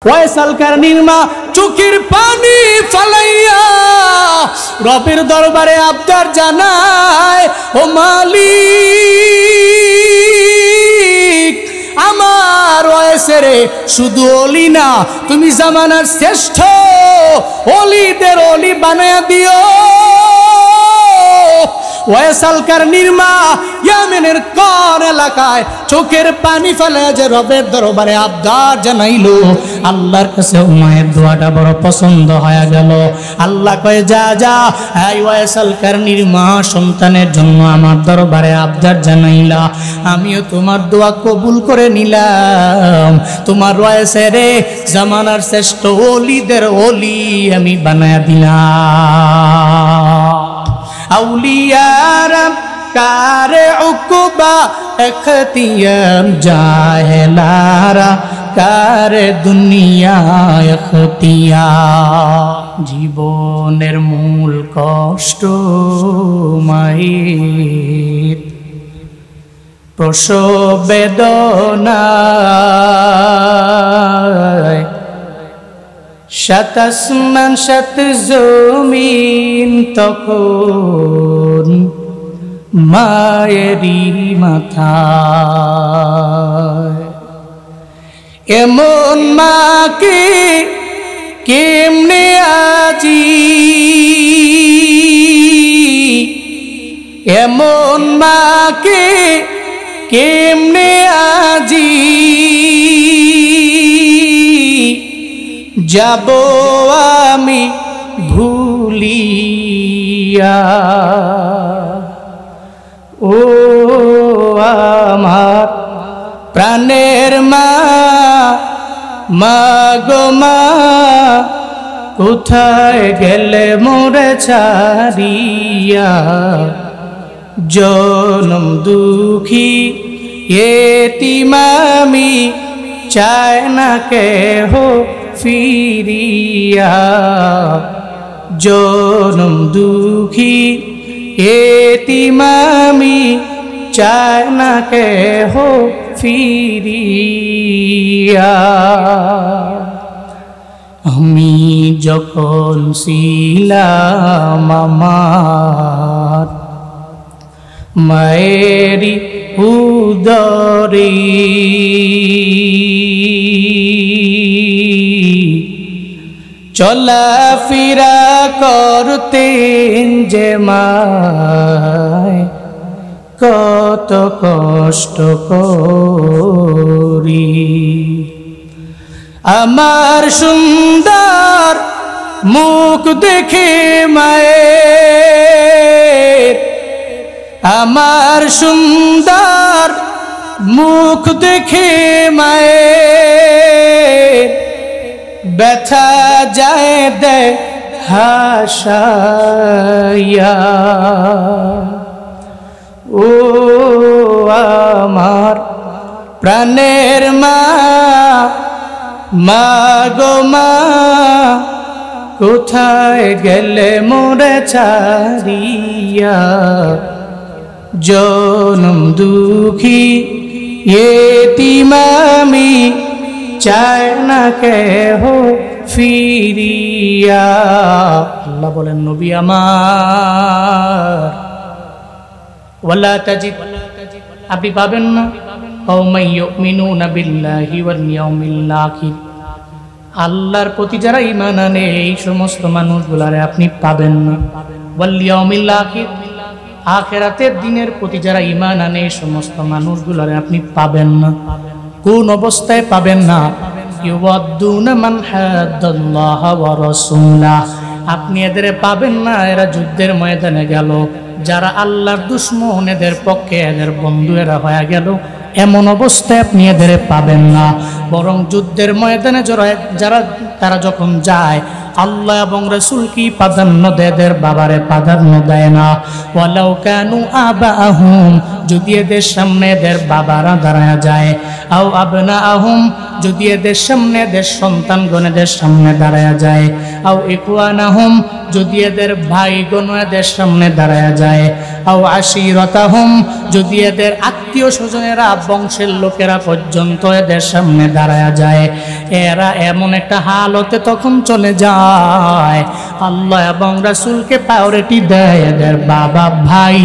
ওয়াইসাল কারনির মা চোখের পানি ফলাইয়া রবের দরবারে আবদার জানায়, ও মালিক, আমার ওয়াইসেরে শুধু ওলি না, তুমি জামানার শ্রেষ্ঠ ওলিদের ওলি বানায়া দিও। ওয়াইসাল কারনির মা ইয়ামেনের কোন এলাকায় চোখের পানি ফেলে যে রবের দরবারে আবদার জানাইলো, আল্লাহর কাছে মায়ের দোয়াটা বড় পছন্দ হয়ে গেল। আল্লাহ কয়ে, যা যা, এই ওয়াইসাল কারনির মা সন্তানের জন্য আমার দরবারে আবদার জানাইলা, আমিও তোমার দোয়া কবুল করে নিলাম, তোমার ওয়াইসেরে জামানার শ্রেষ্ঠ ওলিদের ওলি আমি বানায়া দিলাম। আউলিয়ারা কারে উকুবা এখতিয়ার জাহেলারা কারে দুনিয়া এখতিয়ার। জীবনের মূল কষ্ট মায়ের প্রসব বেদনায়, সাত আসমান সাত জমিন তখন মায়েরই মাথায়। এমন মাকে কেমনে আজি, এমন মাকে কেমনে আজি যাব আমি ভুলিয়া। ও আমার প্রাণের মা, মা গো মা, কোথায় গেলে মোরে ছাড়িয়া, জনম দুঃখী এতিম আমি, চায় না কেহ ফিরিয়া, জনম দুঃখী এতিম আমি, চায় না কেহ ফিরিয়া। আমি যখন ছিলাম আমার মায়েরি উদরে, চলাফেরা করতেন যে মায়, কত কষ্ট করি। আমার সুন্দর মুখ দেখে মায়ের, আমার সুন্দর মুখ দেখে মায়ের, ব্যথা যায় দে হাসাইয়া। ও আমার প্রাণের মা, মা গো মা, কোথায় গেলে মোরে ছাড়িয়া, জনম দুঃখী এতিম আমি, চায় না কেহ ফিরিয়া। আল্লাহ বলেন, নবী আমার ওয়ালা তাজিদ, আপনি পাবেন না কওমান ইউমিনুনা বিল্লাহি ওয়াল ইয়াউমিল আখির, আল্লাহর প্রতি যারা ঈমান আনে এই সমস্ত মানুষগুলারে আপনি পাবেন না। ওয়াল ইয়াউমিল আখির, আখিরাতের দিনের প্রতি যারা ঈমান আনে এই সমস্ত মানুষগুলারে আপনি পাবেন না। কোন অবস্থায় পাবেন না? ইউওয়াদ্দুনা মান হাদ্দাল্লাহ ওয়া রাসূলাহ, আপনি এদের পাবেন না এরা যুদ্ধের ময়দানে গেল, যারা আল্লাহর দুশমন এদের পক্ষে এদের বন্ধু এরা হয়ে গেল, এমন অবস্থায় আপনি এদের পাবেন না। বরং যুদ্ধের ময়দানে যারা তারা যখন যায় আল্লাহ এবং রাসূলকে প্রাধান্য দেয়, এদের বাবারে প্রাধান্য দেয় না। ওয়ালাউ কানু আবাহুম, যদি এদের সামনে এদের বাবারা দাঁড়ায় যায়, আও আবনাহুম, যদি এদের সামনে এদের সন্তানগণ এদের সামনে দাঁড়ায় যায়, আও ইখওয়ানাহুম যদি এদের ভাইগণ এদের সামনে দাঁড়ায় যায়, আও আশিরাতাহুম যদি এদের আত্মীয় স্বজনেরা বংশের লোকেরা পর্যন্ত এদের সামনে দাঁড়ায় যায়, এরা এমন একটা হালতে তখন চলে যায় আল্লাহ এবং রাসূলকে প্রায়োরিটি দেয়। এদের বাবা ভাই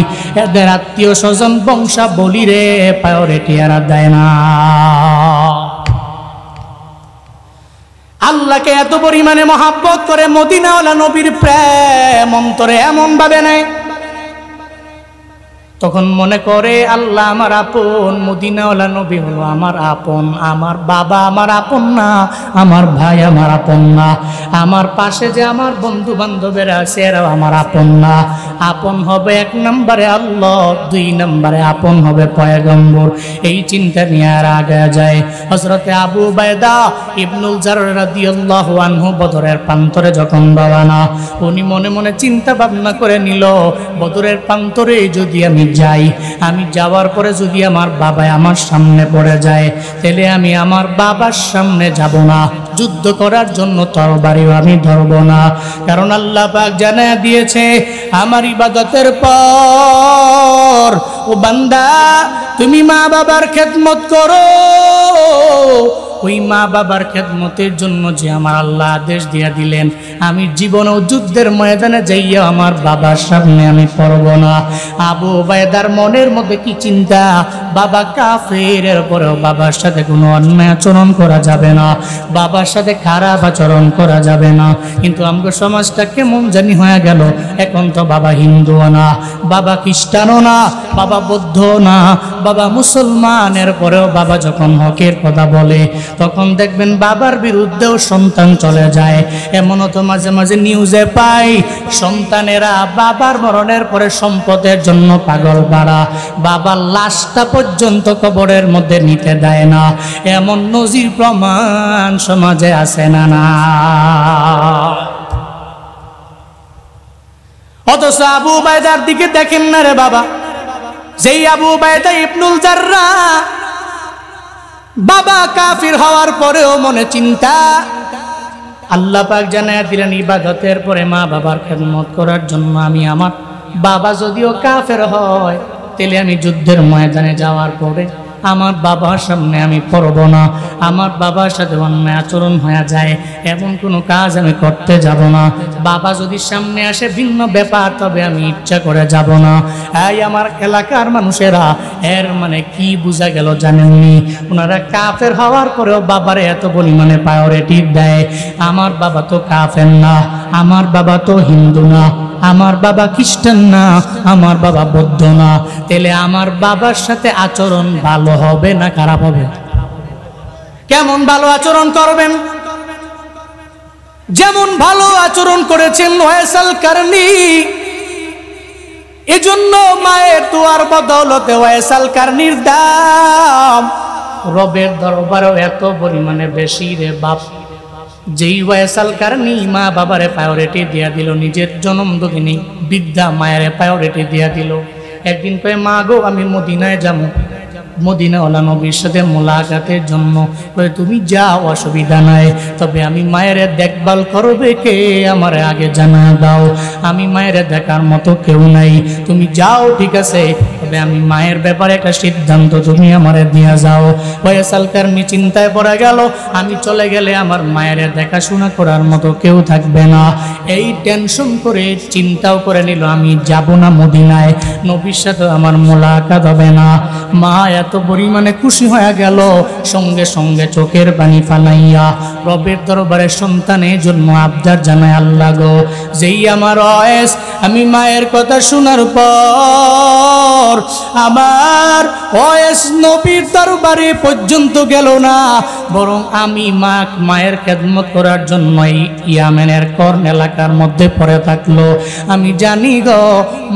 এদের আত্মীয় স্বজন বংশাবলী রে প্রায়োরিটি এরা দেয় না। আল্লাহকে এত পরিমাণে মহাব্বত করে মদিনাওয়ালা নবীর প্রেম অন্তরে এমন ভাবে নেয়, তখন মনে করে আল্লাহ আমার আপন, মদিনাওয়ালা নবী হলো আমার আপন। আমার বাবা আমার আপন না, আমার ভাই আমার আপন না, আমার পাশে যে আমার বন্ধু বান্ধবেরা আছে এরাও আমার আপন না। আপন হবে এক নম্বরে আল্লাহ, দুই নম্বরে আপন হবে পয়গম্বর। এই চিন্তা নিয়ে আর আগে যায়। হযরতে আবু উবাইদা ইবনুল জারর রাদিয়াল্লাহু আনহু বদরের প্রান্তরে যখন রওনা, উনি মনে মনে চিন্তা ভাবনা করে নিল, বদরের প্রান্তরে যদি আমি যাই, আমি যাওয়ার পরে যদি আমার বাবা আমার সামনে পড়ে যায়, তাহলে আমি আমার বাবার সামনে যাব না, যুদ্ধ করার জন্য তরবারিও আমি ধরব না। কারণ আল্লাহ পাক জানায় দিয়েছে আমার ইবাদতের পর, ও বান্দা তুমি মা বাবার খেদমত করো, ওই মা বাবার খেদমতের জন্য যে আমার আল্লাহ আদেশ দিয়া দিলেন, আমি জীবন ও যুদ্ধের ময়দানে যাইয়া আমার বাবার সামনে আমি পড়ব না। আবু উবাইদার মনের মধ্যে কি চিন্তা, বাবা কাফের, এরপরেও বাবার সাথে কোনো অন্যায় আচরণ করা যাবে না, বাবার সাথে খারাপ আচরণ করা যাবে না। কিন্তু আমাদের সমাজটা কেমন জানি হয়ে গেল, এখন তো বাবা হিন্দুও না, বাবা খ্রিস্টানও না, বাবা বৌদ্ধ না, বাবা মুসলমানের পরেও বাবা যখন হকের কথা বলে তখন দেখবেন বাবার বিরুদ্ধেও সন্তান চলে যায়। এমনও তো মাঝে মাঝে নিউজে পাই, সন্তানেরা বাবার মরণের পরে সম্পদের জন্য পাগল পাড়া, বাবার লাশটা পর্যন্ত কবরের মধ্যে নিতে দেয় না। এমন নজির প্রমাণ সমাজে আছে না না? অথচ আবু উবাইদার দিকে দেখেন না রে বাবা, যেই আবু উবাইদা ইবনুল জাররাহ বাবা কাফির হওয়ার পরেও মনে চিন্তা, আল্লাহ পাক জানায় দিলেন ইবাদতের পরে মা বাবার খেদমত করার জন্য আমি আমার বাবা যদিও কাফের হয়, তাহলে আমি যুদ্ধের ময়দানে যাওয়ার পরে আমার বাবার সামনে আমি পড়ব না, আমার বাবার সাথে অন্যায় আচরণ হয়ে যায় এমন কোনো কাজ আমি করতে যাব না। বাবা যদি সামনে আসে ভিন্ন ব্যাপার, তবে আমি ইচ্ছা করে যাব না। এই আমার এলাকার মানুষেরা, এর মানে কি বোঝা গেল জানেননি? ওনারা কাফের হওয়ার পরেও বাবারে এত পরিমাণে প্রায়োরিটি দেয়। আমার বাবা তো কাফের না, আমার বাবা তো হিন্দু না, আমার বাবা খ্রিস্টান না, আমার বাবা বৌদ্ধ না, তাহলে আমার বাবার সাথে আচরণ ভালো হবে না খারাপ হবে? কেমন ভালো আচরণ করবেন? যেমন ভালো আচরণ করেছেন ওয়াইসাল কারনী। এজন্য মায়ের দোয়ার বদৌলতে ওয়াইসাল কারনীর দাম রবের দরবারেও এত পরিমাণে বেশি রে বাপ। যেই ওয়াইসাল কারনী মা বাবারে প্রায়োরিটি দিয়া দিল, নিজের জন্মদগ্নি বৃদ্ধা মায়ের প্রায়োরিটি দিয়া দিল। একদিন কয়ে মা গো আমি মদিনায় যাবো, মদিনাওয়ালা নবীর সাথে মোলাকাতের জন্য। তুমি যাও, অসুবিধা নাই, তবে আমি মায়ের দেখভাল করবে কে আমার আগে জানা দাও। আমি মায়ের দেখার মতো কেউ নাই, তুমি যাও ঠিক আছে, তবে আমি মায়ের ব্যাপারে একটা সিদ্ধান্ত তুমি আমারে দিয়া যাও। ওয়াইসাল কারনী চিন্তায় পড়ে গেল, আমি চলে গেলে আমার মায়ের দেখাশোনা করার মতো কেউ থাকবে না। এই টেনশন করে চিন্তাও করে নিল আমি যাব না মদিনায়, নবীর সাথে আমার মোলাকাত হবে না। মা এত পরিমাণে খুশি হয়ে গেল, সঙ্গে সঙ্গে চোখের পানি ফালাইয়া রবের দরবারে সন্তানের জন্য আবদার জানায়, আল্লাহ গো, যেই আমার ওয়াইস আমি মায়ের কথা শোনার পর আমার ওয়াইস নবীর দরবারে পর্যন্ত গেল না, বরং আমি মায়ের খেদমত করার জন্য ইয়ামেনের কর্ণ এলাকার মধ্যে পড়ে থাকলো। আমি জানি গো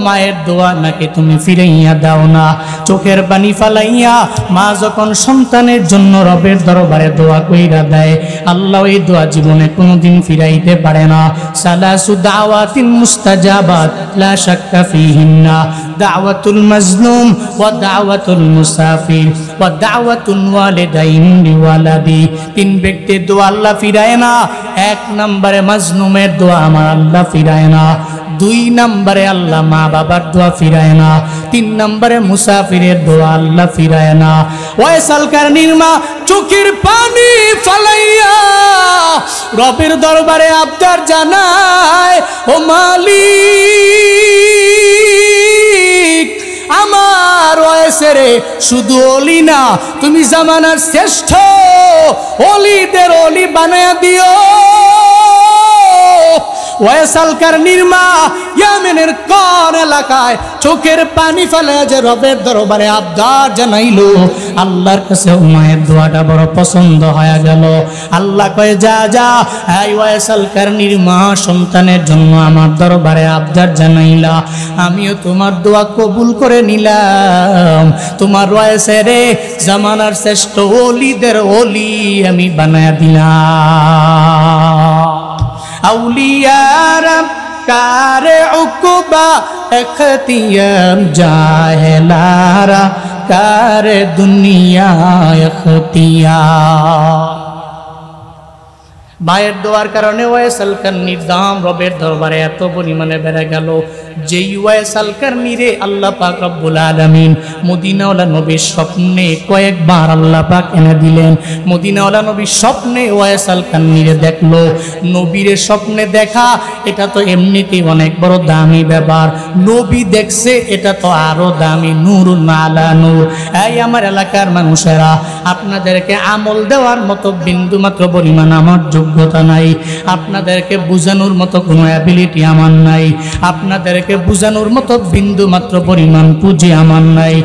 মায়ের দোয়া নাকি তুমি ফিরাইয়া দাও না। চোখের পানি ফালাইয়া মা যখন সন্তানের জন্য রবের দরবারে দোয়া কইরা দেয়, আল্লাহ এই দোয়া জীবনে কোনোদিন ফিরাইতে পারে না। সালাসু দাওয়াতিন মুস্তাজাবাত লা শাক্কা ফিহিন্না, দাওয়াতুল মাজলুম ওয়া দাওয়াতুল মুসাফির ওয়া দাওয়াতুল ওয়ালিদাইন লিওয়ালাদি। তিন ব্যক্তির দোয়া আল্লাহ ফিরায় না। এক নম্বরে মাজলুমের দোয়া আমার আল্লাহ ফিরায় না। দুই নম্বরে আল্লাহ মা বাবার দোয়া ফিরায় না। তিন নম্বরে মুসাফিরের দোয়া আল্লাহ ফিরায় না। ওয়াইসাল কারনির মা চোখের পানি ফালাইয়া রবের দরবারে আবদার জানায়, ও মালিক, আমার ওয়াইসেরে শুধু ওলি না, তুমি জামানার শ্রেষ্ঠ ওলিদের ওলি বানায়া দিও। ওয়াইসাল কারনির মা ইয়ামেনের কোন এলাকায় চোখের পানি ফেলে যে রবের দরবারে আবদার জানাইলো, আল্লাহর কাছে মায়ের দোয়াটা বড় পছন্দ হয়ে গেল। আল্লাহ কয়, যা যা, এই ওয়াইসাল কারনির মা সন্তানের জন্য আমার দরবারে আবদার জানাইলা, আমিও তোমার দোয়া কবুল করে নিলাম। তোমার ওয়াইসেরে জামানার শ্রেষ্ঠ ওলিদের ওলি আমি বানায়া দিলাম। আউলিয়ারা কারে উকুবা এখতিয়াম জাহেলারা কারে দুনিয়া এখতিয়ার। মায়ের দোয়ার কারণে ওয়াইসাল কারনির দাম রবের দরবারে এত পরিমাণে বেড়ে গেল, যেই ওয়াইসাল কারনিরে আল্লাহ পাক রব্বুল আলামিন মদিনাওয়ালা নবীর স্বপ্নে কয়েকবার আল্লাহ পাক এনে দিলেন। মদিনাওয়ালা নবীর স্বপ্নে ওয়াইসাল কারনিরে দেখলো। নবীরে স্বপ্নে দেখা এটা তো এমনিতেই অনেক বড় দামি ব্যাপার, নবী দেখছে এটা তো আরো দামি, নূরুন আলা নূর। এই আমার এলাকার মানুষেরা, আপনাদেরকে আমল দেওয়ার মতো বিন্দু মাত্র পরিমাণ আমার যোগ্যতা নাই, আপনাদেরকে বুঝানোর মতো কোনো অ্যাবিলিটি আমার নাই, আপনাদেরকে বুঝানোর মতো বিন্দু মাত্র পরিমাণ পুঁজি আমার নাই।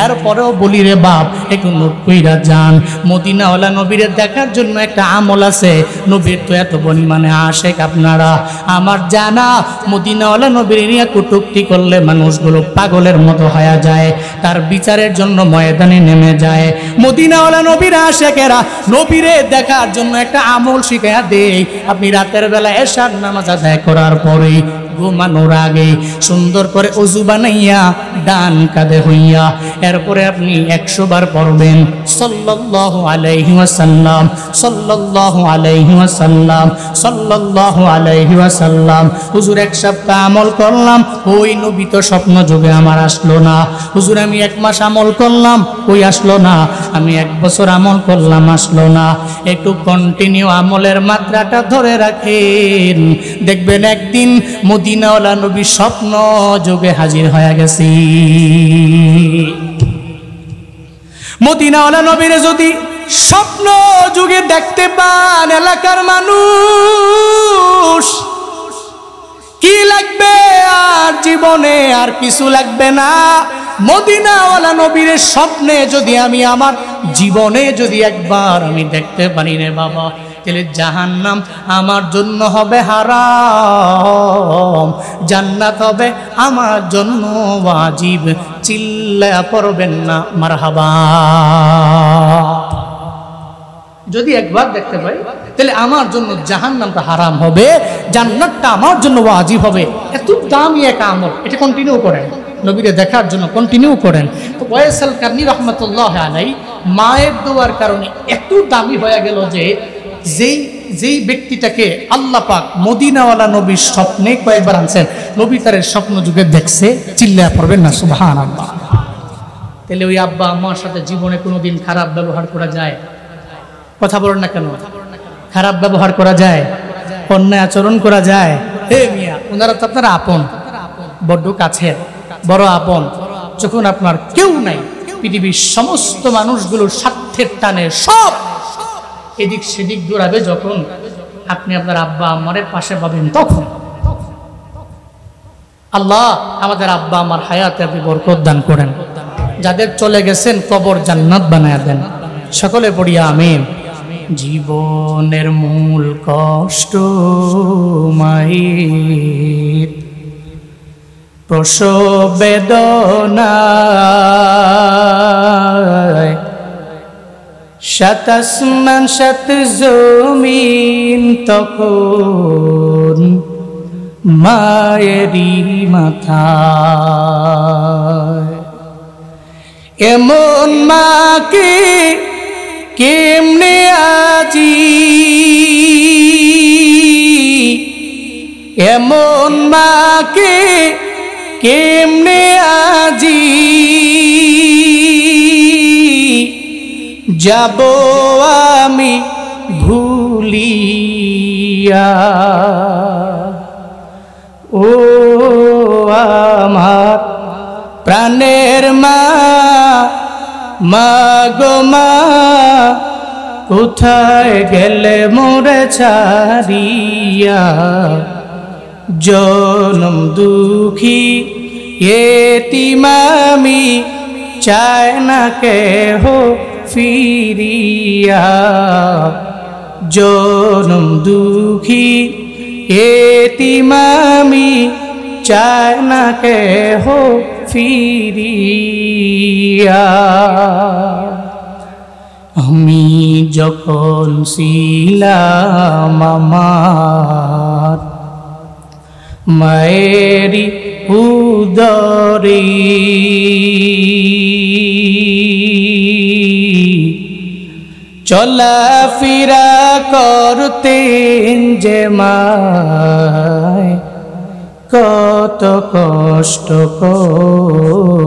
এরপরেও বলি রে বাপ, একটু নোট কইরা যান, মদিনাওয়ালা নবীরে দেখার জন্য একটা আমল আছে। নবীর তো এত পরিমাণে আশেক আপনারা, আমার জানা মদিনাওয়ালা নবীর নিয়ে কটূক্তি করলে মানুষগুলো পাগলের মতো হয়ে যায়, তার বিচারের জন্য ময়দানে নেমে যায়। মদিনাওয়ালা নবীর আশেকেরা নবীরে দেখার জন্য একটা আমল শিখায়া দেয়। আপনি রাতের বেলা এশার নামাজ আদায় করার পরে ঘুমানোর আগে সুন্দর করে ওযু বানাইয়া ডান কাঁধে হইয়া এরপরে আপনি 100 বার পড়বেন সাল্লাল্লাহু আলাইহি ওয়াসাল্লাম, সাল্লাল্লাহু আলাইহি ওয়াসাল্লাম, সাল্লাল্লাহু আলাইহি ওয়াসাল্লাম। হুজুর এক সপ্তাহ আমল করলাম, ওই নবী তো স্বপ্ন যোগে আমার আসলো না। হুজুর আমি 1 মাস আমল করলাম, ওই আসলো না। আমি 1 বছর আমল করলাম, আসলো না। একটু কন্টিনিউ আমলের মাত্রাটা ধরে রাখেন, দেখবেন একদিন মদিনাওয়ালা নবী স্বপ্ন যোগে হাজির হয়ে গেছি। মদিনাওয়ালা নবীর যদি স্বপ্ন যুগে দেখতে পান এলাকার মানুষ, কি লাগবে আর জীবনে? আর কিছু লাগবে না। মদিনাওয়ালা নবীর স্বপ্নে যদি আমি আমার জীবনে যদি একবার আমি দেখতে পারি রে বাবা, তাহলে জাহান্নাম আমার জন্য হবে হারাম, জান্নাত হবে আমার জন্য ওয়াজিব। চিল্লা পড়বেন না মারহাবা। যদি একবার দেখতে পাই তাহলে আমার জন্য জাহান্নামটা হারাম হবে, জান্নাতটা আমার জন্য ওয়াজিব হবে। এত দামি এক আমল, এটা কন্টিনিউ করেন, নবীকে দেখার জন্য কন্টিনিউ করেন। তো ওয়াইসাল কারনি রহমতুল্লাহ আলাই মায়ের দোয়ার কারণে এত দামি হয়ে গেল যে যেই ব্যক্তিটাকে আল্লাহ পাক মদিনাওয়ালা নবীর স্বপ্নে কয়েকবার আনছেন, নবী তার স্বপ্ন যুগে দেখছে, চিল্লায়া পড়বেন না সুবহানাল্লাহ। তাহলে ওই আব্বা আম্মার সাথে জীবনে কোনোদিন খারাপ ব্যবহার করা যায়? কথা বলেন না কেন? খারাপ ব্যবহার করা যায়, অন্যায় আচরণ করা যায়? হে মিয়া, ওনারা তো আপনার আপন, বড্ড কাছের, বড় আপন। যখন আপনার কেউ নাই, পৃথিবীর সমস্ত মানুষগুলোর স্বার্থের টানে সব এদিক সেদিক দৌড়াবে, যখন আপনি আপনার আব্বা আম্মারের পাশে পাবেন, তখন আল্লাহ আমাদের আব্বা আমার হায়াতে আপনি বরকত দান করেন, যাদের চলে গেছেন কবর জান্নাত বানায়া দেন। সকলে পড়ি আমিন। জীবনের মূল কষ্ট মায়ের, প্রসব বেদনায়, সাত আসমান সাত জমিন তখন মায়েরি মাথায়। এমন মাকে কেমনে আজি, এমন মাকে কেমনে আজি যাব আমি ভুলিয়া। ও আমার প্রাণের মা, মা গো মা, কোথায় গেলে মোরে ছাড়িয়া। জনম দুঃখী এতিম আমি, চায় না কেহ ফিরিয়া। জনম দুঃখী এতিম আমি, চায় না কেহ ফিরিয়া। আমি যখন ছিলাম আমার মায়েরি উদরে, চলাফেরা করতেন যে মায়, কত কষ্ট করি।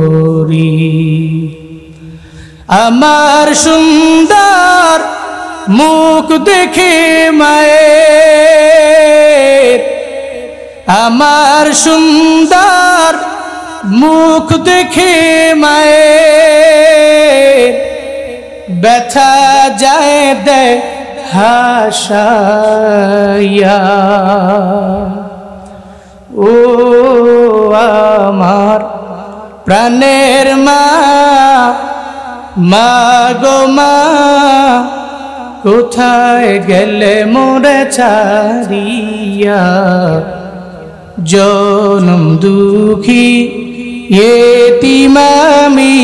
আমার সুন্দর মুখ দেখে মায়ের, আমার সুন্দর মুখ দেখে মায়ের, ব্যথা যায় দে হাসাইয়া। ও আমার প্রাণের মা, মা গো মা, কোথায় গেলে মোরে ছাড়িয়া। জনম দুঃখী এতিম আমি,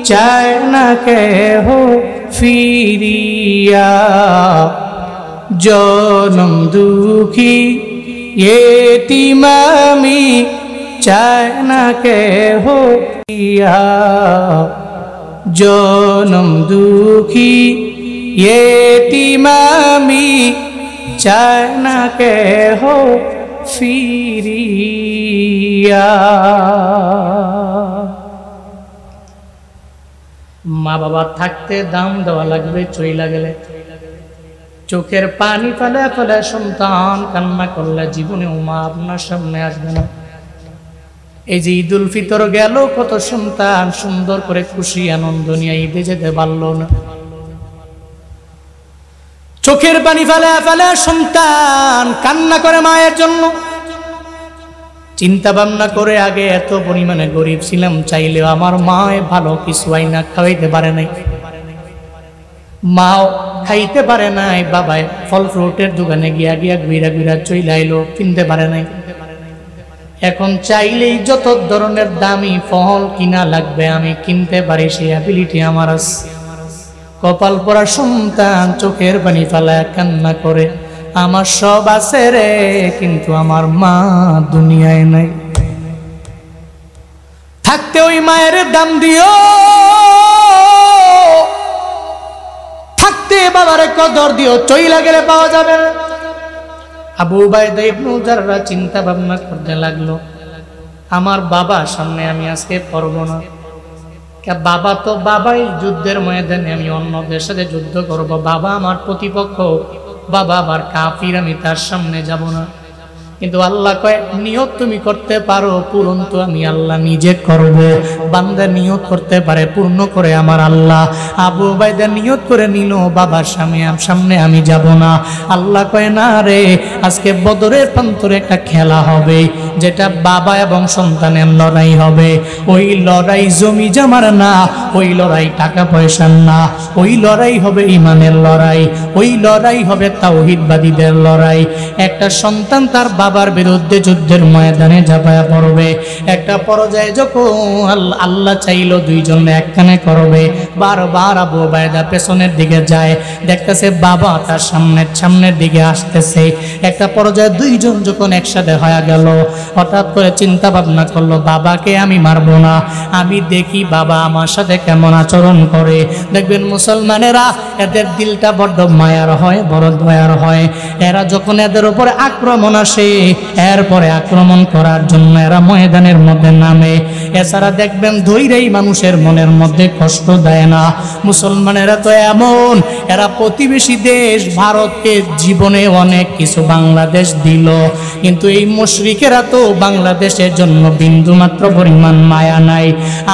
চায় না কেহ ফিরিয়া। জনম দুঃখী এতিম আমি, চায় না কেহ ফিরিয়া। জনম দুঃখী এতিম আমি, চায় না কেহ ফিরিয়া। মা বাবা থাকতে দাম দেওয়া লাগবে, চইলা গেলে চোখের পানি ফেলে ফেলে সন্তান কান্না করলে জীবনেও মা আপনার সামনে আসবে না। এই যে ঈদুল ফিতর গেল, কত সন্তান সুন্দর করে খুশি আনন্দ নিয়ে ঈদে যেতে পারল না। চোখের পানি ফেলে ফেলে সন্তান কান্না করে মায়ের জন্য। চিন্তা ভাবনা করে, আগে এত পরিমাণে গরিব ছিলাম, চাইলেও আমার মায় ভালো কিছু আইনা খাওয়াইতে পারে নাই, মাও খাইতে পারে নাই। বাবায় ফল ফ্রুটের দোকানে গিয়া গিয়া ঘুরা ঘুরা চইলা আইলো, কিনতে পারে নাই। এখন চাইলেই যত ধরনের দামি ফল কিনা লাগবে আমি কিনতে পারি, সেই অ্যাবিলিটি আমার আছে। কপাল পরা সন্তান চোখের পানি ফেলায় কান্না করে, আমার সব আছে রে, কিন্তু আমার মা দুনিয়ায় নাই। থাকতে ওই মায়ের দাম দিও, থাকতে বাবার কদর দিও, চইলা গেলে পাওয়া যাবে না। আবু উবাইদা ইবনে জাররা চিন্তা ভাবনা করতে লাগলো, আমার বাবা সামনে আমি আজকে পারব না। বাবা তো বাবাই, যুদ্ধের ময়দানে আমি অন্যদের সাথে যুদ্ধ করব, বাবা আমার প্রতিপক্ষ, বাবা আবার কাফির, আমি তার সামনে যাব না। কিন্তু আল্লাহ কয়, নিয়ত তুমি করতে পারো, পূরণ তো আমি আল্লাহ নিজে করব। বান্দা নিয়ত করতে পারে, পূর্ণ করে আমার আল্লাহ। আবু উবাইদা নিয়ত করে নিল, বাবার সামনে আমি যাব না। আল্লাহ কয়, না রে, আজকে বদরের প্রান্তরে একটা খেলা হবে, যেটা বাবা এবং সন্তানের লড়াই হবে। ওই লড়াই জমি জমার না, ওই লড়াই টাকা পয়সার না, ওই লড়াই হবে ইমানের লড়াই, ওই লড়াই হবে তাওহীদবাদীদের লড়াই। একটা সন্তান তার বাবার বিরুদ্ধে যুদ্ধের ময়দানে ঝাঁপায়া পড়বে, একটা পর্যায়ে যখন আল্লাহ চাইলো দুইজন একখানে করবে, বারবার আবু উবাইদা পেছনের দিকে যায়, দেখতেছে বাবা তার সামনের দিকে আসতেছে। একটা পর্যায়ে দুইজন যখন একসাথে হয়ে গেল, হঠাৎ করে চিন্তা ভাবনা করলো বাবাকে আমি মারবো না, আমি দেখি বাবা আমার সাথে কেমন আচরণ করে। দেখবেন মুসলমানেরা এদের দিলটা বড্ড মায়ার হয়, বড় দয়ার হয়। এরা যখন এদের উপরে আক্রমণ আসে, এরপরে আক্রমণ করার জন্য এরা ময়দানের মধ্যে নামে। এছাড়া দেখবেন ধৈর্যই মানুষের মনের মধ্যে কষ্ট দেয় না। মুসলমানেরা তো এমন, এরা প্রতিবেশী দেশ ভারতকে জীবনে অনেক কিছু বাংলাদেশ দিল, কিন্তু এই মুশরিকেরা তো বাংলাদেশের জন্য বিন্দু মাত্র পরিমাণ মায়া নাই।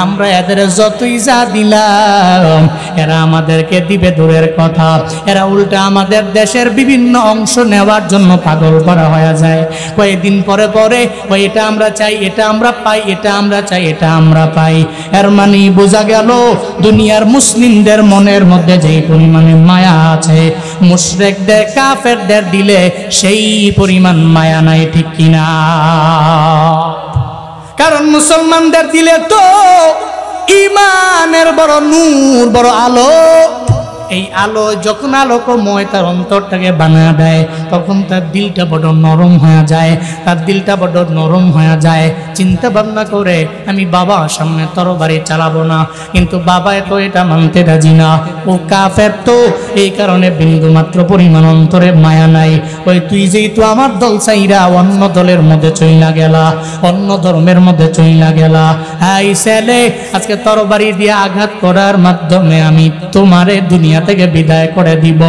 আমরা এদের যতই যা দিলাম এরা আমাদেরকে দিবে দূরের কথা, এরা উল্টা আমাদের দেশের বিভিন্ন অংশ নেওয়ার জন্য পাগল করা হয়ে যায়। কয়েকদিন পরে পরে এটা আমরা চাই, এটা আমরা পাই, এটা আমরা চাই, এটা আমরা পাই। এর মানে বোঝা গেল দুনিয়ার মুসলিমদের মনের মধ্যে যেই পরিমাণে মায়া আছে, মুশরিকদের কাফেরদের দিলে সেই পরিমাণ মায়া নাই, ঠিক কিনা? কারণ মুসলমানদের দিলে তো ঈমানের বড় নূর, বড় আলো। এই আলো যখন আলোকময় তার অন্তরটাকে বানা দেয়, তখন তার দিলটা বড় নরম হয়ে যায়, তার দিলটা বড় নরম হয়ে যায়। চিন্তা ভাবনা করে আমি বাবার সামনে তরবারি চালাবো না, কিন্তু বাবা তো এটা মানতে রাজি না। ও কাফের তো, এই কারণে বিন্দু মাত্র পরিমাণ অন্তরে মায়া নাই। ওই তুই যেহেতু আমার দল চাইরা অন্য দলের মধ্যে চইলা গেলা, অন্য ধর্মের মধ্যে চইলা গেলা, এই ছেলে আজকে তরবারি দিয়ে আঘাত করার মাধ্যমে আমি তোমারে দুনিয়া থেকে বিদায় করে দিব।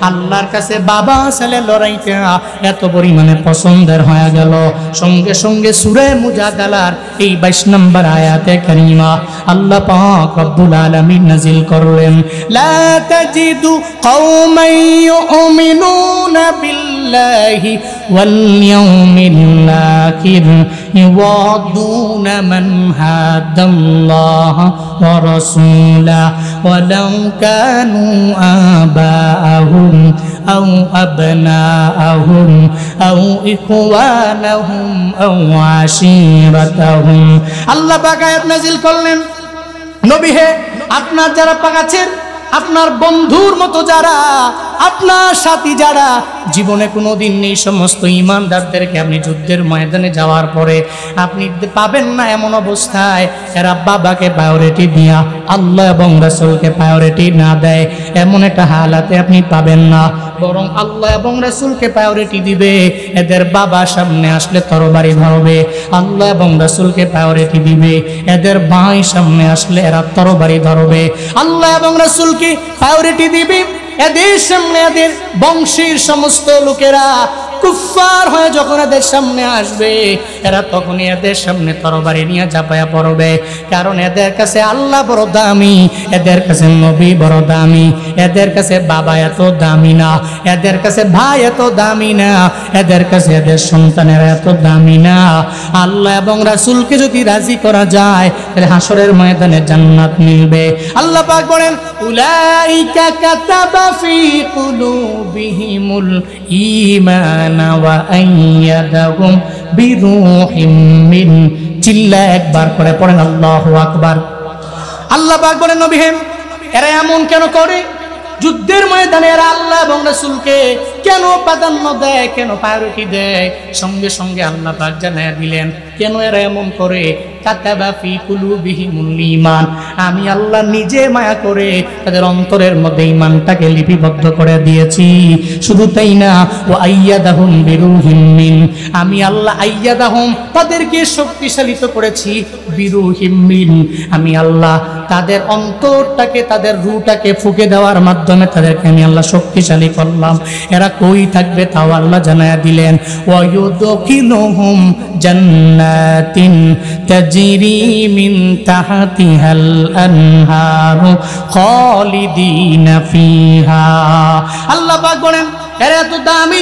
আল্লাহর কাছে বাবা ছেলে লড়াইটা এত পরিমাণে পছন্দের হয়ে গেল। সঙ্গে সঙ্গে সূরা মুজাদালার এই 22 নম্বর আয়াতে কারিমা আল্লাহ পাক রব্বুল আলামিন নাজিল করলেন, লা তাজিদু কওমান ইউমিনুনা বিল্লাহি ওয়াল ইয়াউমিল আখির ইওয়াদুনা মান হাদাল্লাহ ওয়া রাসূলাহু ওয়ালাউ কানু آباءهم أو أبناءهم أو إخوانهم أو عشيرتهم। আল্লাহ পাক আয়াত নাযিল করলেন, নবী হে আপনার যারা পাক আছেন, আপনার বন্ধুর মতো যারা, আপনার সাথী যারা, জীবনে কোনোদিন এই সমস্ত ঈমানদারদেরকে আপনি যুদ্ধের ময়দানে যাওয়ার পরে আপনি পাবেন না এমন অবস্থায় এরা বাবাকে প্রায়োরিটি দিয়া আল্লাহ এবং রাসূলকে প্রায়োরিটি না দেয়, এমন একটা হালাতে আপনি পাবেন না। বরং আল্লাহ এবং রাসূলকে প্রায়োরিটি দিবে। এদের বাবা সামনে আসলে তরবারি ধরবে, আল্লাহ এবং রাসূলকে প্রায়োরিটি দিবে। এদের ভাই সামনে আসলে এরা তরবারি ধরবে, আল্লাহ এবং রাসূলকে প্রায়োরিটি দিবে। এদের সামনে এদের বংশের সমস্ত লোকেরা কুফফার হয়ে যখন এদের সামনে আসবে, এরা তখনই এদের সামনে তরবারি নিয়ে ঝাঁপায়া পড়বে। কারণ এদের কাছে আল্লাহ বড় দামি, এদের কাছে নবী বড় দামি, এদের কাছে বাবা এত দামি না, এদের কাছে ভাই এত দামি না, এদের কাছে এদের সন্তানেরা এত দামি না। আল্লাহ এবং রাসূলকে যদি রাজি করা যায় তাহলে হাসরের ময়দানে জান্নাত মিলবে। আল্লাহ পাক বলেন, উলাইকা কাতাবা ফি কুলুবিহিমুল ঈমান ওয়া আইয়াদাহুম বিরূহিম মিন। চিল্লা একবার করে পড়েন আল্লাহু আকবার। আল্লাহ পাক বলেন, নবী হে এরা এমন কেন করে? যুদ্ধের ময়দানে এরা আল্লাহ এবং রাসূলকে কেন প্রাধান্য দেয়, কেন প্রায়োরিটি দেয়? সঙ্গে সঙ্গে আল্লাহ পাক জানায়া দিলেন কেন এরা এমন করে। কাতাবা ফি কুলুবিহিমুল ঈমান, আমি আল্লাহ নিজে মায়া করে তাদের অন্তরের মধ্যে ঈমানটাকে লিপিবদ্ধ করে দিয়েছি। শুধু তাই না, ওয়া আইয়াদাহুম বিরূহিম মিন, আমি আল্লাহ আইয়াদাহুম তাদেরকে শক্তিশালিত করেছি, বিরূহিম মিন, আমি আল্লাহ তাদের অন্তরটাকে, তাদের রূহটাকে ফুঁকে দেওয়ার মাধ্যমে তাদেরকে আমি আল্লাহ শক্তিশালী করলাম। এরা কই থাকবে তাও আল্লাহ জানায়া দিলেন, ওয়া ইউদখিলুহুম জান্নাতিন তাজরি মিন তাহতিহাল আনহারু খালিদিনা ফিহা। আল্লাহ পাক বলেন এরা এত দামি,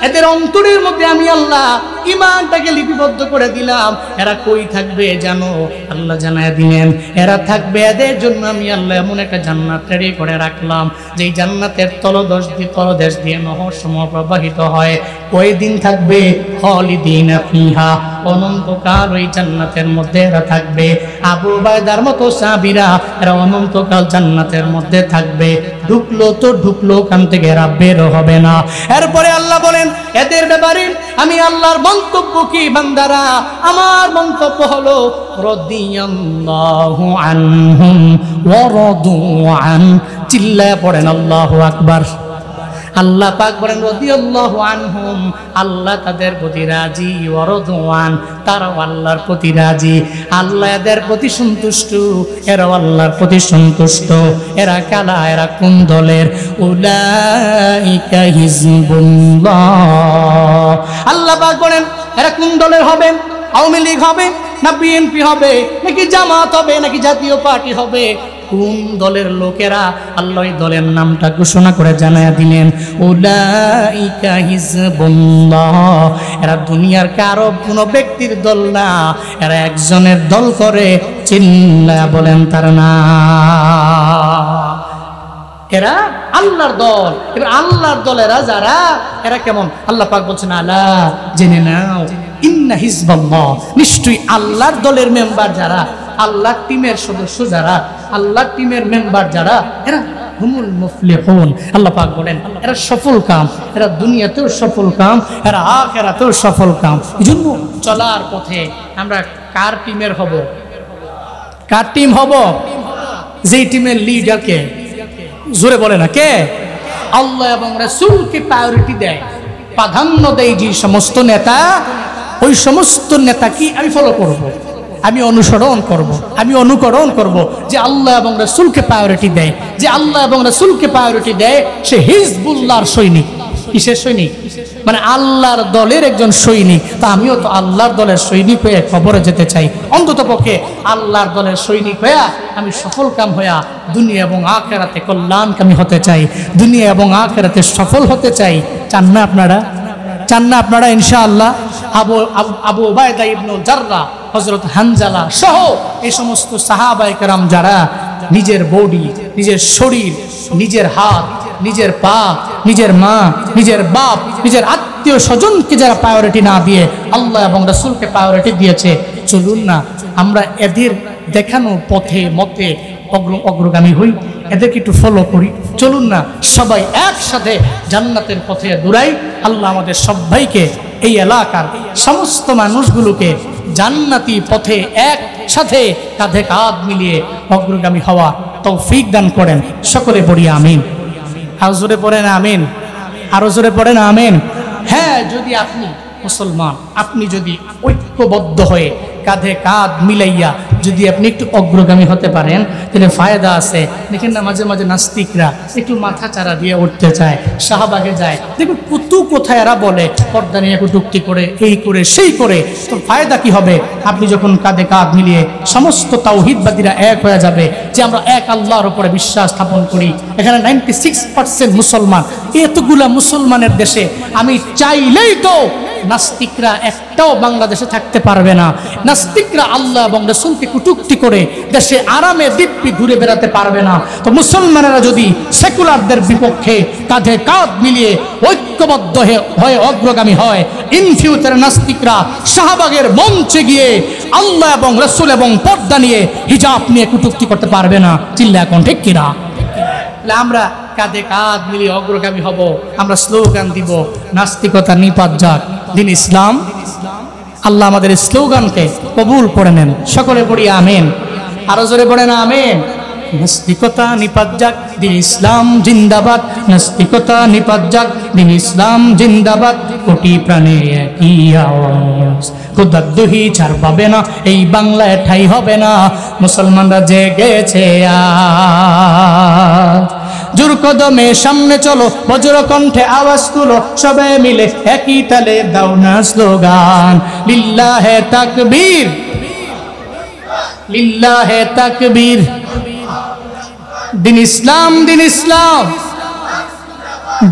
এদের অন্তরের মধ্যে আমি আল্লাহ ইমানটাকে লিপিবদ্ধ করে দিলাম। এরা কই থাকবে জানো? আল্লাহ জানায় দিলেন এরা থাকবে, এদের জন্য আমি আল্লাহ এমন একটা জান্নাত তৈরি করে রাখলাম, যেই জান্নাতের তলদেশ দিয়ে নহর সমূহ প্রবাহিত হয়। ওই দিন থাকবে খালিদিনা ফিহা, অনন্তকাল ওই জান্নাতের মধ্যে এরা থাকবে। আবু উবাইদার মতো সাহাবীরা এরা অনন্তকাল জান্নাতের মধ্যে থাকবে। ঢুকলো তো ঢুকলো, ওখান থেকে এরা বের হবে না। এরপরে আল্লাহ বলেন এদের ব্যাপারে আমি আল্লাহর মন্তব্য কি বান্দারা? আমার মন্তব্য হলো রাদিয়াল্লাহু আনহুম ওয়া রাদু আন। চিল্লায়া পড়েন আল্লাহু আকবার। আল্লাহ পাক বলেন রাদিয়াল্লাহু আনহুম, আল্লাহ তাদের প্রতি রাজি, ওয়া রাদু আন, তারাও আল্লাহর প্রতি রাজি। আল্লাহ এদের প্রতি সন্তুষ্ট, এরাও আল্লাহর প্রতি সন্তুষ্ট। এরা কালা, এরা কোন দলের? উলাইকা হিজবুল্লাহ। আল্লাহ পাক বলেন এরা কোন দলের হবে? আওয়ামী লীগ হবে না বিএনপি হবে নাকি জামাত হবে নাকি জাতীয় পার্টি হবে? কোন দলের লোকেরা? আল্লাহ এই দলের নামটা ঘোষণা করে জানায়া দিলেন উলাইকা হিজবুল্লাহ। এরা দুনিয়ার কারো কোনো ব্যক্তির দল না, এরা একজনের দল করে। চিল্লায়া বলেন তার নাম। এরা আল্লাহর দল। এবার আল্লাহর দলেরা যারা, এরা কেমন? আল্লাহ পাক বলছেন আলা, জেনে নাও, ইন্না হিজবাল্লাহ, নিশ্চয়ই আল্লাহর দলের মেম্বার যারা, আল্লাহর টিমের সদস্য যারা, আল্লাহর টিমের মেম্বার যারা, এরা হুমুল মুফলিহুন। আল্লাহ পাক বলেন এরা সফল কাম, এরা দুনিয়াতেও সফল কাম, এরা আখিরাতেও সফল কাম। এজন্য চলার পথে আমরা কার টিমের হব? কার টিম হব? যেই টিমের লিডারকে, জোরে বলে না কে? আল্লাহ এবং রাসূলকে প্রায়োরিটি দেয়, প্রাধান্য দেয় যে সমস্ত নেতা, ওই সমস্ত নেতা কি আমি ফলো করব, আমি অনুসরণ করব, আমি অনুকরণ করব। যে আল্লাহ এবং রাসূলকে প্রায়োরিটি দেয়, যে আল্লাহ এবং রাসূলকে প্রায়োরিটি দেয়, সে হিজবুল্লাহর সৈনিক। কিসের সৈনিক? মানে আল্লাহর দলের একজন সৈনিক। তা আমিও তো আল্লাহর দলের সৈনিক হয়ে কবরে যেতে চাই। অন্তত পক্ষে আল্লাহর দলের সৈনিক হইয়া আমি সফল কাম হইয়া দুনিয়া এবং আখিরাতে কল্যাণকামী হতে চাই, দুনিয়া এবং আখিরাতে সফল হতে চাই। চান না আপনারা? চান না আপনারা? ইনশাআল্লাহ আবু উবাইদা ইবনুল জাররাহ, হযরত হানজালা সহ এই সমস্ত সাহাবায়ে কেরাম যারা নিজের বডি, নিজের শরীর, নিজের হাত, নিজের পা, নিজের মা, নিজের বাপ, নিজের আত্মীয় স্বজনকে যারা প্রায়োরিটি না দিয়ে আল্লাহ এবং রাসূলকে প্রায়োরিটি দিয়েছে, চলুন না আমরা এদের দেখানো পথে মতে অগ্রগামী হই, এদেরকে একটু ফলো করি। চলুন না সবাই একসাথে জান্নাতের পথে দৌড়াই। আল্লাহ আমাদের সবাইকে, এই এলাকার সমস্ত মানুষগুলোকে জান্নাতি পথে একসাথে কাঁধে কাঁধ মিলিয়ে অগ্রগামী হওয়া তৌফিক দান করেন। সকলে পড়ি আমিন। আরো জোরে পড়েন আমিন, আরো জোরে পড়েন আমিন। হ্যাঁ, যদি আপনি মুসলমান, আপনি যদি ঐক্যবদ্ধ হয়ে কাঁধে কাঁধ মিলাইয়া যদি আপনি একটু অগ্রগামী হতে পারেন, তাহলে ফায়দা আছে। দেখেন না মাঝে মাঝে নাস্তিকরা একটু মাথা চারা দিয়ে উঠতে চায়, শাহবাগে যায়, দেখুন কোথায় এরা বলে পর্দা নিয়ে কটূক্তি করে, এই করে সেই করে। তো ফায়দা কি হবে? আপনি যখন কাঁধে কাঁধ মিলিয়ে সমস্ত তাওহীদবাদীরা এক হয়ে যাবে, যে আমরা এক আল্লাহর উপরে বিশ্বাস স্থাপন করি। এখানে 96% মুসলমান। এতগুলা মুসলমানের দেশে আমি চাইলেই তো নাস্তিকরা একটাও বাংলাদেশে থাকতে পারবে না। নাস্তিকরা আল্লাহ এবং রাসূলকে কটূক্তি করে দেশে আরামে দিব্যি ঘুরে বেড়াতে পারবে না। তো মুসলমানেরা যদি সেকুলারদের বিপক্ষে কাঁধে কাঁধ মিলিয়ে ঐক্যবদ্ধ হয়ে অগ্রগামী হয়, ইন ফিউচারে নাস্তিকরা শাহবাগের মঞ্চে গিয়ে আল্লাহ এবং রাসূল এবং পর্দা নিয়ে, হিজাব নিয়ে কটূক্তি করতে পারবে না। চিল্লা এখন ঠিক কিনা? আমরা কাঁধে কাঁধ মিলিয়ে অগ্রগামী হব। আমরা স্লোগান দিব, নাস্তিকতা নিপাত যাক, দিন ইসলাম। আল্লাহ আমাদের স্লোগানকে কবুল করে নেন। সকলে পড়ি আমিন, আরো জোরে পড়েন আমিন। নাস্তিকতা নিপাত যাক, দিন ইসলাম জিন্দাবাদ। নাস্তিকতা নিপাত যাক, দিন ইসলাম জিন্দাবাদ। কোটি প্রাণে একই আওয়াজ, খোদার দহি ছাড় পাবে না, এই বাংলায় ঠাই হবে না। মুসলমানরা জেগেছে আজ, জোর কদমে সামনে চলো, বজ্র কণ্ঠে আওয়াজ তুলো, সবাই মিলে একই তালে দাও না স্লোগান, লিল্লাহে তাকবীর, লিল্লাহে তাকবীর। দিন ইসলাম, দিন ইসলাম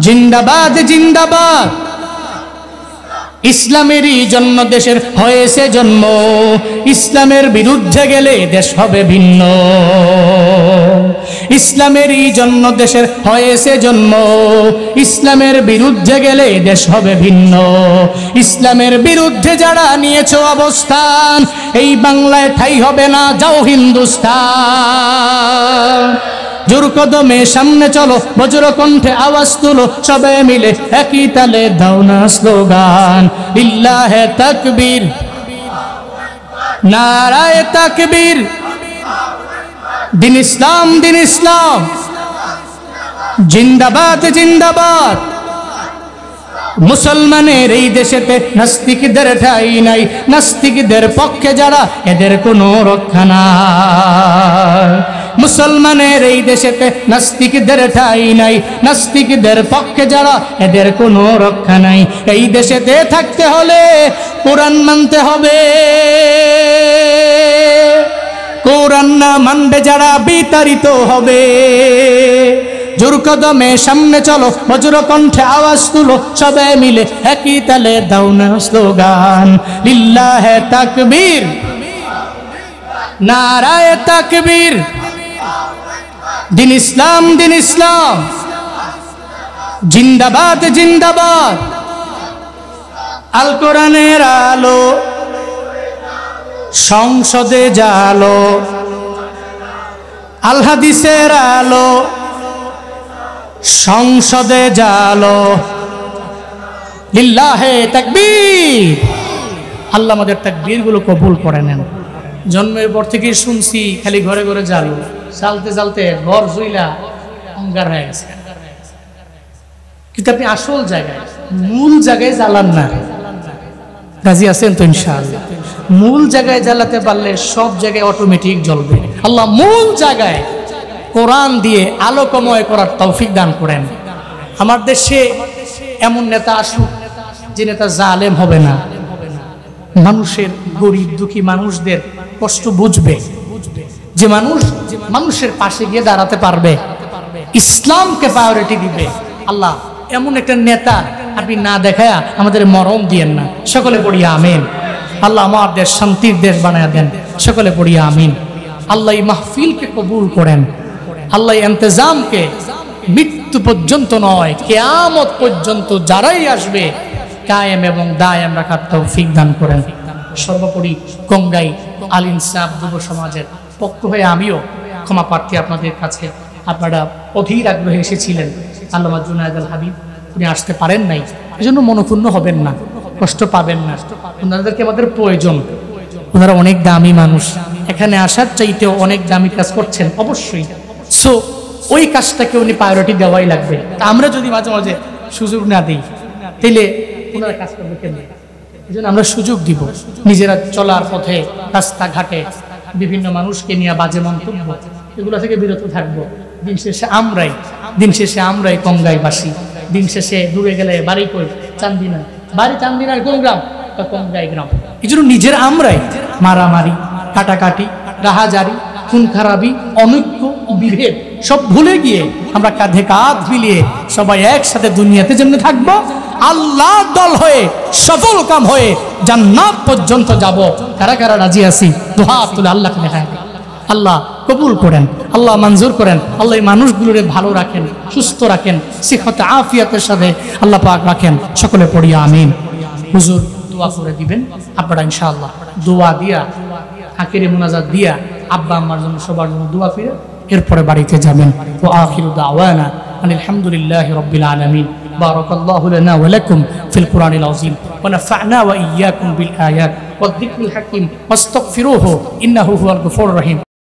জিন্দাবাদ, জিন্দাবাদ। ইসলামেরই জন্য দেশের হয়েছে জন্ম, ইসলামের বিরুদ্ধে গেলে দেশ হবে ভিন্ন। ইসলামেরই জন্য দেশের হয়েছে জন্ম, ইসলামের বিরুদ্ধে গেলে দেশ হবে ভিন্ন। ইসলামের বিরুদ্ধে যারা নিয়েছো অবস্থান, এই বাংলায় ঠাঁই হবে না, যাও হিন্দুস্তান। জোর কদমে সামনে চলো, বজ্র কণ্ঠে আওয়াজ তুলো, সবাই মিলে একই তালে দাও না স্লোগান, লিল্লাহে তাকবীর, নারায়ে তাকবীর, দিন ইসলাম, দিন ইসলাম, জিন্দাবাদ, জিন্দাবাদ। মুসলমানের এই দেশেতে নাস্তিকদের ঠাঁই নাই, নাস্তিকদের পক্ষে যারা এদের কোনো রক্ষা নাই। মুসলমানের এই দেশেতে নাস্তিকদের ঠাঁই নাই, নাস্তিকদের পক্ষে যারা এদের কোনো রক্ষা নাই। এই দেশেতে থাকতে হলে কোরআন মানতে হবে, কোরআন না মানবে যারা বিতাড়িত হবে। জোর কদমে সামনে চলো, বজ্র কণ্ঠে আওয়াজ তুলো, সবাই মিলে একই তালে দাও না স্লোগান, লিল্লাহে তাকবীর, নারায়ে তাকবীর, দিন ইসলাম, দিন ইসলাম, জিন্দাবাদ, জিন্দাবাদ। আল কোরআনের আলো সংসদে জালো, আল হাদিসের আলো সংসদে জালো, লিল্লাহে তাকবীর। আল্লাহ আমাদের তাকবীর গুলো কবুল করে নেন। জন্মের পর থেকে শুনছি খালি ঘরে ঘরে জালো, চালতে চালতে ঘর জুইলা অঙ্গার হয়ে গেছে। কিন্তু আপনি আসল জায়গায়, মূল জায়গায় জ্বালান না। রাজি আছেন তো ইনশাআল্লাহ? মূল জায়গায় জ্বালাতে পারলে সব জায়গায় অটোমেটিক জ্বলবে। আল্লাহ মূল জায়গায় কোরআন দিয়ে আলোকময় করার তৌফিক দান করেন। আমার দেশে এমন নেতা আসুক যে নেতা জালেম হবে না, মানুষের গরিব দুঃখী মানুষদের কষ্ট বুঝবে, যে মানুষের পাশে গিয়ে দাঁড়াতে পারবে, ইসলামকে প্রায়োরিটি দিবে। আল্লাহ এমন একটা নেতা আপনি না দেখায়া আমাদের মরম দিয়েন না। সকলে পড়িয়া আমিন। আল্লাহ আমার দেশ শান্তির দেশ বানায়া দেন। সকলে পড়িয়া আমিন। আল্লাহ এই মাহফিলকে কবুল করেন। আল্লাহ ইন্তজামকে মৃত্যু পর্যন্ত নয়, কিয়ামত পর্যন্ত যারাই আসবে কায়েম এবং দায়েম রাখার তৌফিক দান করেন। সর্বোপরি গঙ্গাই আল ইনসাফ যুব সমাজের পক্ষ হয়ে আমিও ক্ষমা প্রার্থী আপনাদের কাছে। আপনারা অধীর আগ্রহে এসেছিলেন, আল্লামা জুনায়েদ আল হাবিব উনি আসতে পারেন নাই, এজন্য মনোক্ষুণ্ণ হবেন না, কষ্ট পাবেন না। ওনাদেরকে আমাদের প্রয়োজন, ওনারা অনেক দামি মানুষ, এখানে আসার চাইতেও অনেক দামি কাজ করছেন অবশ্যই। সো ওই কাজটাকে উনি প্রায়োরিটি দেওয়াই লাগবে। তা আমরা যদি মাঝে মাঝে সুযোগ না দিই তাহলে ওনারা কাজ করবে কেন? এই জন্য আমরা সুযোগ দিব। নিজেরা চলার পথে রাস্তাঘাটে বিভিন্ন মানুষকে নিয়ে বাজে মন্তব্য, এগুলো থেকে বিরত থাকবো। দিন শেষে আমরাই কঙ্গাইবাসী। দিন শেষে দূরে গেলে বাড়ি কই চান্দিনা, বাড়ি চান্দিনার কোন গ্রাম? কঙ্গাই গ্রাম। এই জন্য নিজের আমরাই মারামারি, কাটাকাটি, রাহাজারি, খুন খারাপি, অনৈক্য, বিভেদ সব ভুলে গিয়ে আমরা কাঁধে কাঁধ মিলিয়ে সবাই একসাথে দুনিয়াতে যেমনি থাকবো, আল্লাহ দল হয়ে সফল কাম হয়ে জান্নাত পর্যন্ত যাব। কারা কারা রাজি আছি? দুহাত তুলে আল্লাহকে দেখায়। আল্লাহ কবুল করেন, আল্লাহ মঞ্জুর করেন। আল্লাহ এই মানুষগুলোরে ভালো রাখেন, সুস্থ রাখেন, সিহতে আফিয়াতের সাথে আল্লাহ পাক রাখেন। সকলে পড়িয়া আমিন। হুজুর দোয়া করে দিবেন আপনারা ইনশাআল্লাহ। দোয়া দিয়া আখিরে মুনাজাত দিয়া আব্বা আম্মার জন্য সবার জন্য দোয়া ফিরে এরপরে বাড়িতে যাবেন। ওয়া আখিরু দাওয়ানা আলহামদুলিল্লাহি রাব্বিল আলামিন। বারাকাল্লাহু লানা ওয়া লাকুম ফিল কুরআনিল আযীম ওয়া নাফা'না ওয়া ইয়্যাকুম বিল আয়াত ওয়াদ যিকরিল হাকীম ওয়াস্তাগফিরুহু ইন্নাহু হুয়াল গফুরুর রহিম।